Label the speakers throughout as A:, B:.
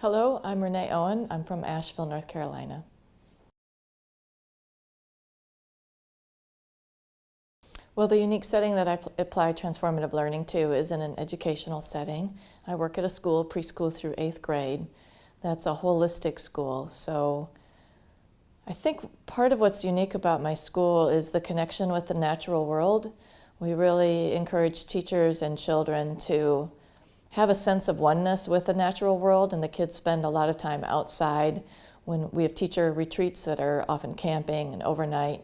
A: Hello, I'm Renee Owen. I'm from Asheville, North Carolina. Well, the unique setting that I apply transformative learning to is in an educational setting. I work at a school, preschool through 8th grade. That's a holistic school. So I think part of what's unique about my school is the connection with the natural world. We really encourage teachers and children to have a sense of oneness with the natural world, and the kids spend a lot of time outside. When we have teacher retreats that are often camping and overnight.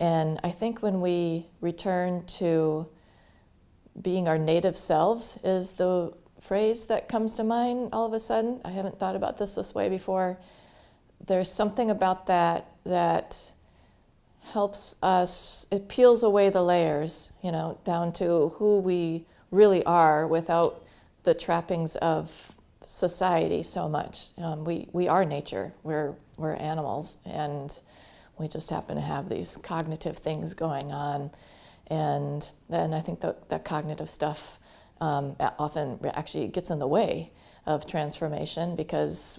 A: And I think when we return to being our native selves is the phrase that comes to mind all of a sudden. I haven't thought about this way before. There's something about that that helps us, it peels away the layers, down to who we really are without the trappings of society so much. We are nature. We're animals, and we just happen to have these cognitive things going on. And then I think that cognitive stuff often actually gets in the way of transformation because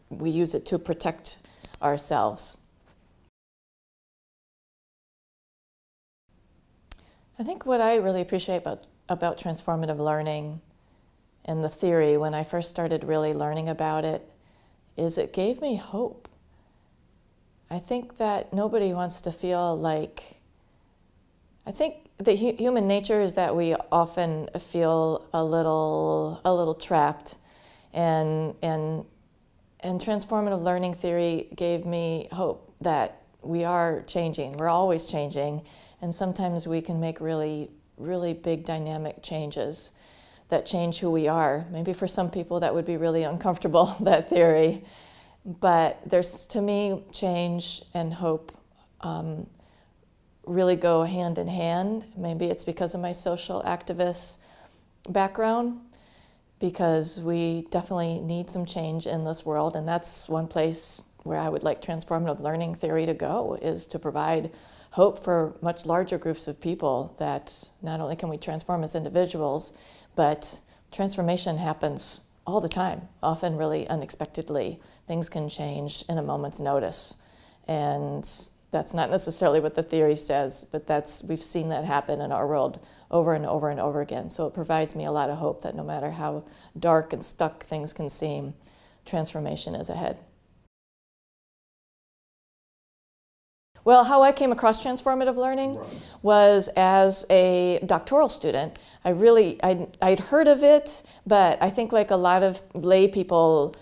A: we use it to protect ourselves. I think what I really appreciate about transformative learning and the theory, when I first started really learning about it, is it gave me hope. I think that nobody wants to feel like, I think the human nature is that we often feel a little trapped, and transformative learning theory gave me hope that we are changing, we're always changing, and sometimes we can make really, really big dynamic changes that change who we are. Maybe for some people that would be really uncomfortable, that theory. But there's, to me, change and hope really go hand in hand. Maybe it's because of my social activist background, because we definitely need some change in this world, and that's one place where I would like transformative learning theory to go, is to provide hope for much larger groups of people, that not only can we transform as individuals, but transformation happens all the time, often really unexpectedly. Things can change in a moment's notice. And that's not necessarily what the theory says, but we've seen that happen in our world over and over and over again. So it provides me a lot of hope that no matter how dark and stuck things can seem, transformation is ahead. Well, how I came across transformative learning was as a doctoral student. I'd heard of it, but I think like a lot of lay people,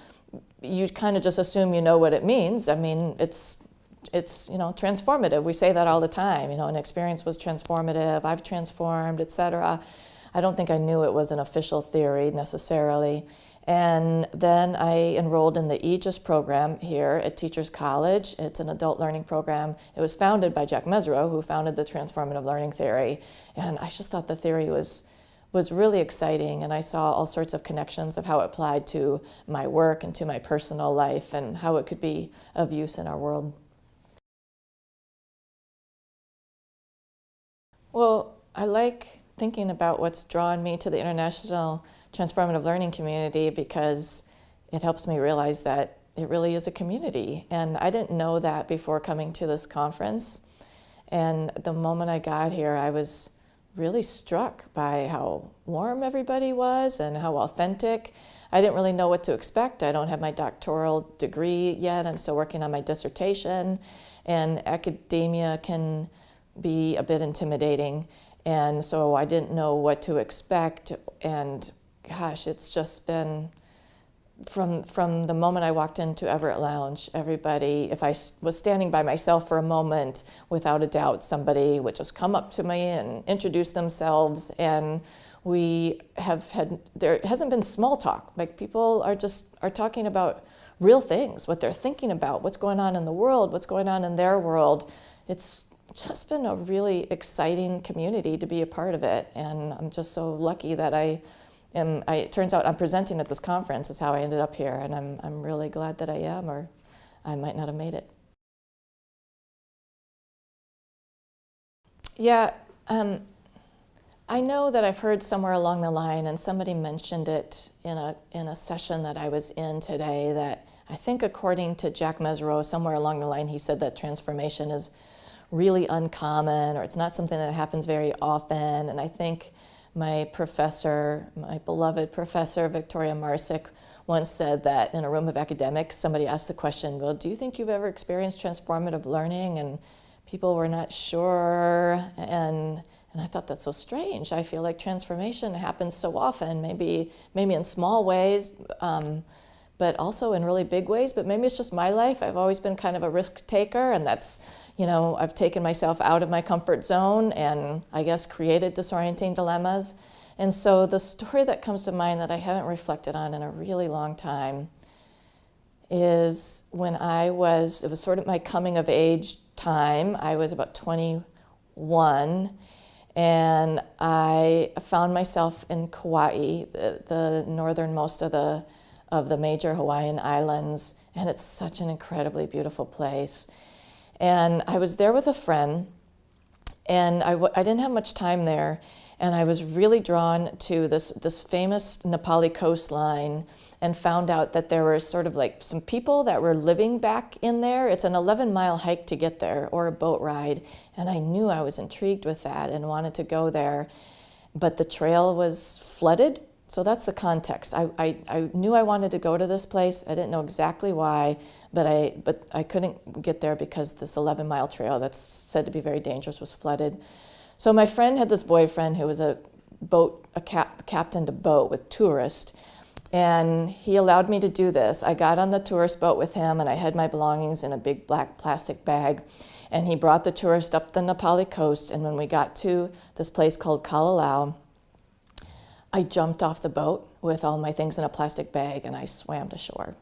A: you kind of just assume you know what it means. I mean, it's transformative. We say that all the time. An experience was transformative. I've transformed, etc. I don't think I knew it was an official theory necessarily. And then I enrolled in the AEGIS program here at Teachers College. It's an adult learning program. It was founded by Jack Mesereau, who founded the transformative learning theory. And I just thought the theory was really exciting, and I saw all sorts of connections of how it applied to my work and to my personal life and how it could be of use in our world. Well, I like thinking about what's drawn me to the international transformative learning community, because it helps me realize that it really is a community. And I didn't know that before coming to this conference. And the moment I got here, I was really struck by how warm everybody was and how authentic. I didn't really know what to expect. I don't have my doctoral degree yet. I'm still working on my dissertation, and academia can be a bit intimidating. And so I didn't know what to expect, and gosh, it's just been, from the moment I walked into Everett Lounge, everybody, if I was standing by myself for a moment, without a doubt, somebody would just come up to me and introduce themselves, and we have had, there hasn't been small talk. Like, people are talking about real things, what they're thinking about, what's going on in the world, what's going on in their world. It's just been a really exciting community to be a part of it, and I'm just so lucky that it turns out I'm presenting at this conference is how I ended up here, and I'm really glad that I am, or I might not have made it. Yeah, I know that I've heard somewhere along the line, and somebody mentioned it in a session that I was in today, that I think according to Jack Mesereau, somewhere along the line, he said that transformation is really uncommon, or it's not something that happens very often. And I think my professor, my beloved professor, Victoria Marsick, once said that in a room of academics, somebody asked the question, well, do you think you've ever experienced transformative learning? And people were not sure. And I thought, that's so strange. I feel like transformation happens so often, maybe in small ways, but also in really big ways. But maybe it's just my life. I've always been kind of a risk taker, and that's, I've taken myself out of my comfort zone and I guess created disorienting dilemmas. And so the story that comes to mind that I haven't reflected on in a really long time is when it was sort of my coming of age time. I was about 21, and I found myself in Kauai, the northernmost of the major Hawaiian islands, and it's such an incredibly beautiful place. And I was there with a friend, and I didn't have much time there, and I was really drawn to this famous Nepali coastline, and found out that there were sort of like some people that were living back in there. It's an 11-mile hike to get there, or a boat ride, and I knew I was intrigued with that and wanted to go there, but the trail was flooded. So that's the context. I knew I wanted to go to this place. I didn't know exactly why, but I couldn't get there because this 11-mile trail that's said to be very dangerous was flooded. So my friend had this boyfriend who was a captain to boat with tourists, and he allowed me to do this. I got on the tourist boat with him, and I had my belongings in a big black plastic bag, and he brought the tourist up the Nepali coast. And when we got to this place called Kalalau, I jumped off the boat with all my things in a plastic bag, and I swam to shore,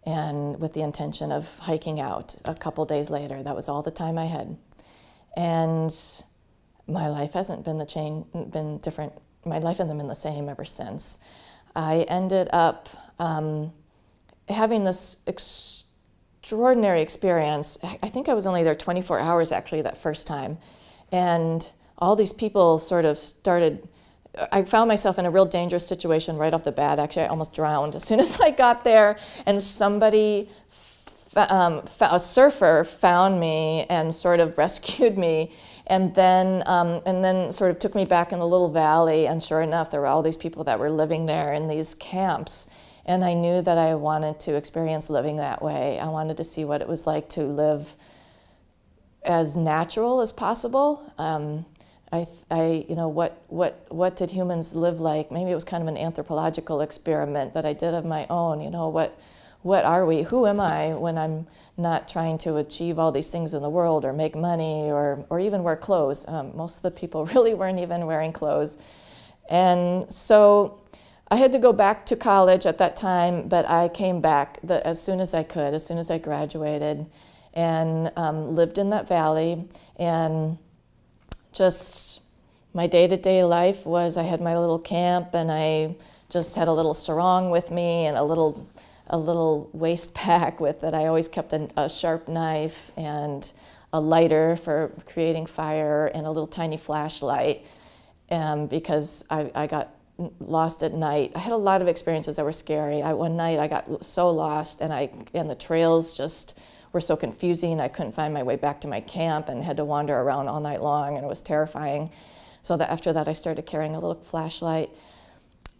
A: and with the intention of hiking out a couple days later. That was all the time I had. And my life hasn't been different. My life hasn't been the same ever since. I ended up having this extraordinary experience. I think I was only there 24 hours actually that first time. And all these people sort of started, I found myself in a real dangerous situation right off the bat. Actually, I almost drowned as soon as I got there. And somebody, a surfer, found me and sort of rescued me. And then sort of took me back in a little valley, and sure enough, there were all these people that were living there in these camps. And I knew that I wanted to experience living that way. I wanted to see what it was like to live as natural as possible. What did humans live like? Maybe it was kind of an anthropological experiment that I did of my own. What are we? Who am I when I'm not trying to achieve all these things in the world, or make money, or even wear clothes? Most of the people really weren't even wearing clothes. And so I had to go back to college at that time, but I came back as soon as I could, as soon as I graduated, and lived in that valley. And just my day-to-day life was, I had my little camp, and I just had a little sarong with me, and a little waist pack with that. I always kept a sharp knife and a lighter for creating fire, and a little tiny flashlight, because I got lost at night. I had a lot of experiences that were scary. One night I got so lost, and the trails just were so confusing. I couldn't find my way back to my camp, and had to wander around all night long, and it was terrifying. So after that I started carrying a little flashlight.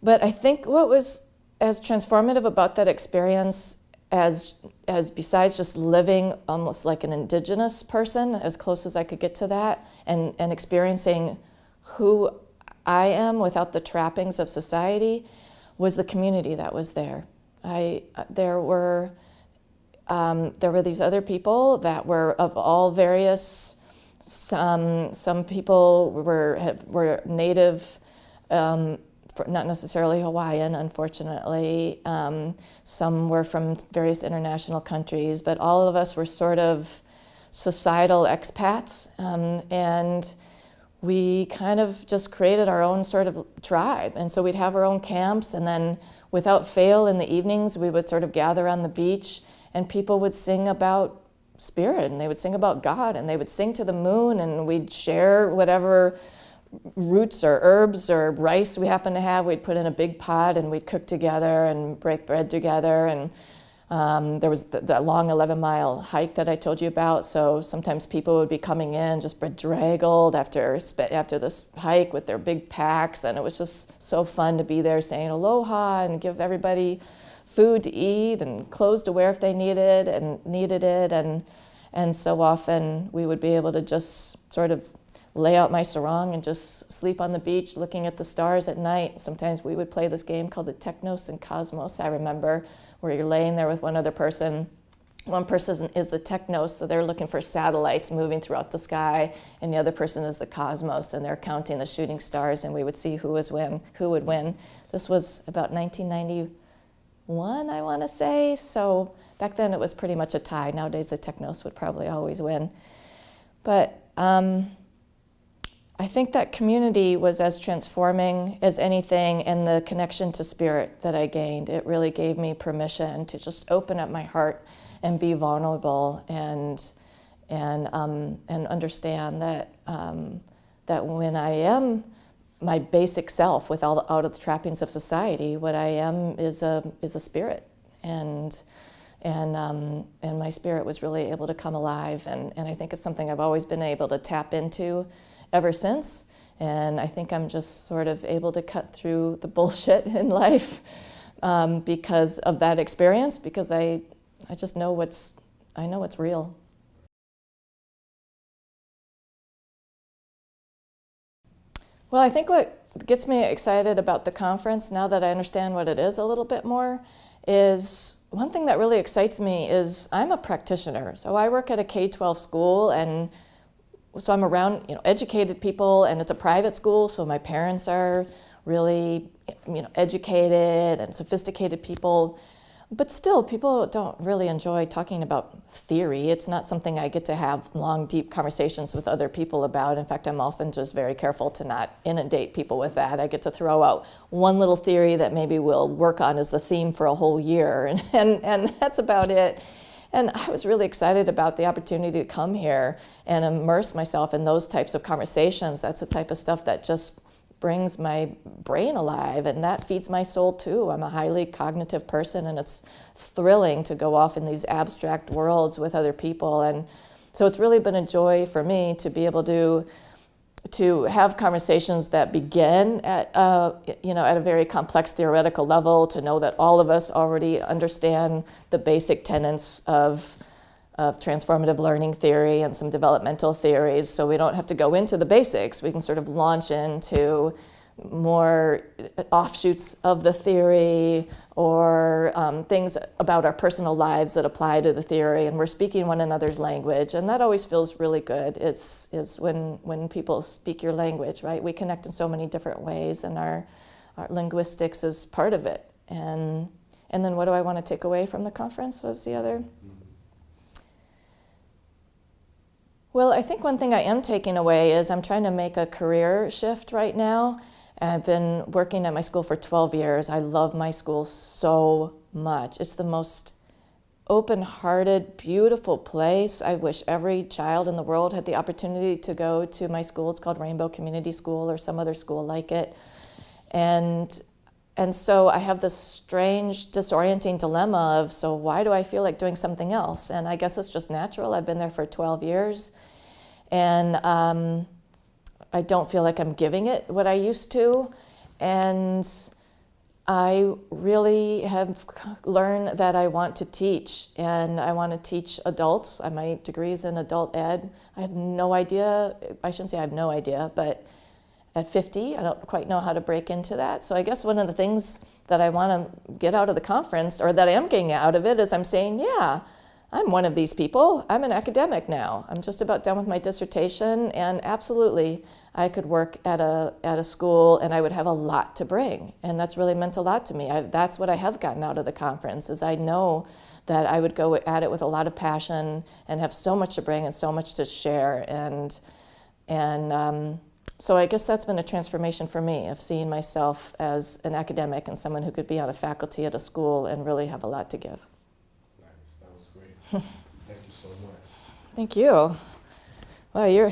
A: But I think what was as transformative about that experience, as besides just living almost like an indigenous person, as close as I could get to that, and experiencing who I am without the trappings of society, was the community that was there. There were these other people that were of all various. Some people were native. Not necessarily Hawaiian, unfortunately. Some were from various international countries, but all of us were sort of societal expats, and we kind of just created our own sort of tribe. And so we'd have our own camps, and then without fail in the evenings we would sort of gather on the beach, and people would sing about spirit, and they would sing about God, and they would sing to the moon, and we'd share whatever roots or herbs or rice we happened to have, we'd put in a big pot and we'd cook together and break bread together. And there was the long 11-mile hike that I told you about, so sometimes people would be coming in just bedraggled after this hike with their big packs, and it was just so fun to be there saying aloha and give everybody food to eat and clothes to wear if they needed it, and so often we would be able to just sort of lay out my sarong and just sleep on the beach looking at the stars at night. Sometimes we would play this game called the Technos and Cosmos, I remember, where you're laying there with one other person. One person is the Technos, so they're looking for satellites moving throughout the sky, and the other person is the Cosmos, and they're counting the shooting stars, and we would see who would win. This was about 1991, I want to say, so back then it was pretty much a tie. Nowadays the Technos would probably always win. But I think that community was as transforming as anything, and the connection to spirit that I gained, it really gave me permission to just open up my heart and be vulnerable and understand that that when I am my basic self without out of the trappings of society, what I am is a spirit, and my spirit was really able to come alive, and I think it's something I've always been able to tap into ever since, and I think I'm just sort of able to cut through the bullshit in life because of that experience, because I just know what's real. Well, I think what gets me excited about the conference, now that I understand what it is a little bit more, is one thing that really excites me is I'm a practitioner. So I work at a K-12 school, and so I'm around educated people, and it's a private school, so my parents are really educated and sophisticated people. But still, people don't really enjoy talking about theory. It's not something I get to have long, deep conversations with other people about. In fact, I'm often just very careful to not inundate people with that. I get to throw out one little theory that maybe we'll work on as the theme for a whole year, and that's about it. And I was really excited about the opportunity to come here and immerse myself in those types of conversations. That's the type of stuff that just brings my brain alive, and that feeds my soul too. I'm a highly cognitive person, and it's thrilling to go off in ththese abstract worlds with other people. And so it's really been a joy for me to be able to have conversations that begin at a very complex theoretical level, to know that all of us already understand the basic tenets of transformative learning theory and some developmental theories, so we don't have to go into the basics. We can sort of launch into more offshoots of the theory, or things about our personal lives that apply to the theory, and we're speaking one another's language, and that always feels really good. It's when people speak your language, right? We connect in so many different ways, and our linguistics is part of it. And then what do I want to take away from the conference was the other. Well, I think one thing I am taking away is I'm trying to make a career shift right now. I've been working at my school for 12 years. I love my school so much. It's the most open-hearted, beautiful place. I wish every child in the world had the opportunity to go to my school. It's called Rainbow Community School, or some other school like it. And so I have this strange, disorienting dilemma of, so why do I feel like doing something else? And I guess it's just natural. I've been there for 12 years, and I don't feel like I'm giving it what I used to. And I really have learned that I want to teach, and I want to teach adults. My degree's in adult ed. I have no idea, I shouldn't say I have no idea, but at 50, I don't quite know how to break into that. So I guess one of the things that I want to get out of the conference, or that I am getting out of it, is I'm saying, yeah, I'm one of these people. I'm an academic now. I'm just about done with my dissertation, and absolutely, I could work at a school, and I would have a lot to bring. And that's really meant a lot to me. That's what I have gotten out of the conference, is I know that I would go at it with a lot of passion and have so much to bring and so much to share. So I guess that's been a transformation for me, of seeing myself as an academic and someone who could be on a faculty at a school and really have a lot to give.
B: Nice, that was great. Thank you so much.
A: Thank you. Wow, you're